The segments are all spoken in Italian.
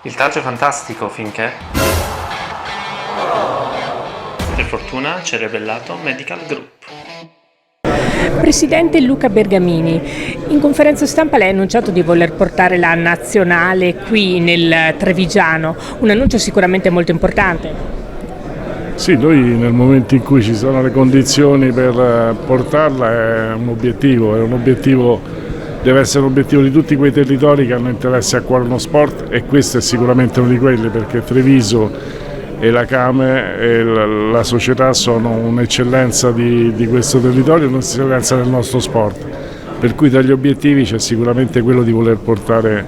Il calcio è fantastico finché, per fortuna, ci ha rivelato Medical Group. Presidente Luca Bergamini, in conferenza stampa lei ha annunciato di voler portare la nazionale qui nel Trevigiano, un annuncio sicuramente molto importante. Sì, noi nel momento in cui ci sono le condizioni per portarla è un obiettivo, deve essere un obiettivo di tutti quei territori che hanno interesse a cuore uno sport, e questo è sicuramente uno di quelli, perché Treviso e la Came e la società sono un'eccellenza di questo territorio, un'eccellenza del nostro sport, per cui tra gli obiettivi c'è sicuramente quello di voler portare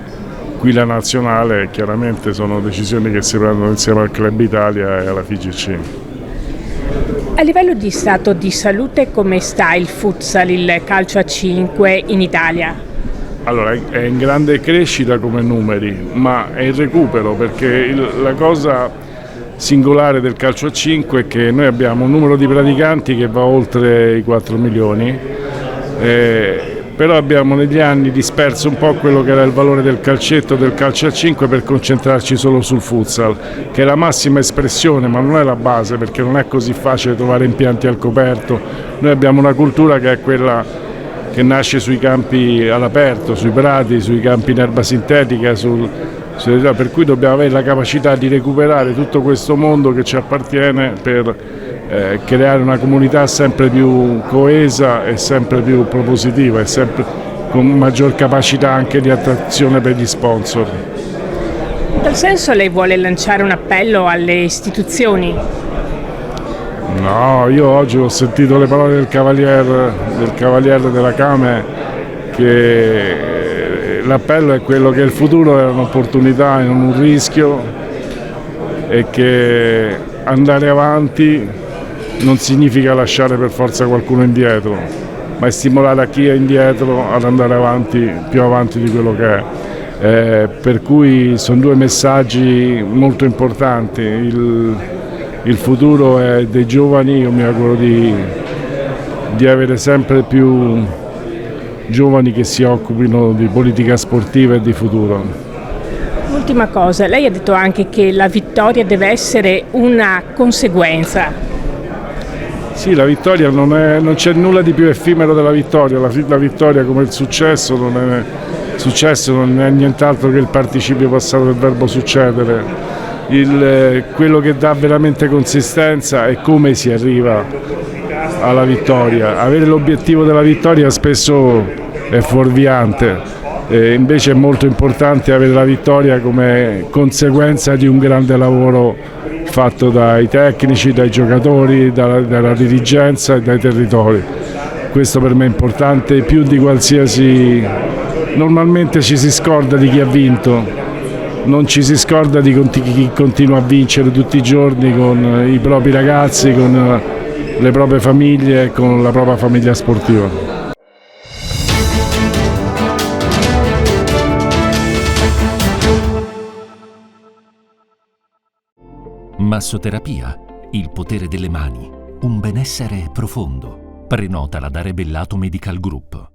qui la nazionale. Chiaramente sono decisioni che si prendono insieme al Club Italia e alla FIGC. A livello di stato di salute come sta il futsal, il calcio a 5 in Italia? Allora, è in grande crescita come numeri, ma è in recupero, perché la cosa singolare del calcio a 5 è che noi abbiamo un numero di praticanti che va oltre i 4 milioni, però abbiamo negli anni disperso un po' quello che era il valore del calcetto, del calcio a 5, per concentrarci solo sul futsal, che è la massima espressione, ma non è la base, perché non è così facile trovare impianti al coperto. Noi abbiamo una cultura che è quella che nasce sui campi all'aperto, sui prati, sui campi in erba sintetica, per cui dobbiamo avere la capacità di recuperare tutto questo mondo che ci appartiene per creare una comunità sempre più coesa e sempre più propositiva e sempre con maggior capacità anche di attrazione per gli sponsor. In tal senso lei vuole lanciare un appello alle istituzioni? No, io oggi ho sentito le parole del cavaliere della Came, che l'appello è quello che il futuro è un'opportunità e non un rischio, e che andare avanti non significa lasciare per forza qualcuno indietro, ma è stimolare a chi è indietro ad andare avanti, più avanti di quello che è. Per cui sono due messaggi molto importanti. Il futuro è dei giovani, io mi auguro di avere sempre più giovani che si occupino di politica sportiva e di futuro. Ultima cosa, lei ha detto anche che la vittoria deve essere una conseguenza. Sì, la vittoria non c'è nulla di più effimero della vittoria. La vittoria, come il successo non è nient'altro che il participio passato del verbo succedere. Quello che dà veramente consistenza è come si arriva alla vittoria. Avere l'obiettivo della vittoria spesso è fuorviante, invece è molto importante avere la vittoria come conseguenza di un grande lavoro fatto dai tecnici, dai giocatori, dalla dirigenza e dai territori. Questo per me è importante più di qualsiasi. Normalmente ci si scorda di chi ha vinto, non ci si scorda di chi continua a vincere tutti i giorni con i propri ragazzi, con le proprie famiglie e con la propria famiglia sportiva. Massoterapia, il potere delle mani, un benessere profondo. Prenotala da Rebellato Medical Group.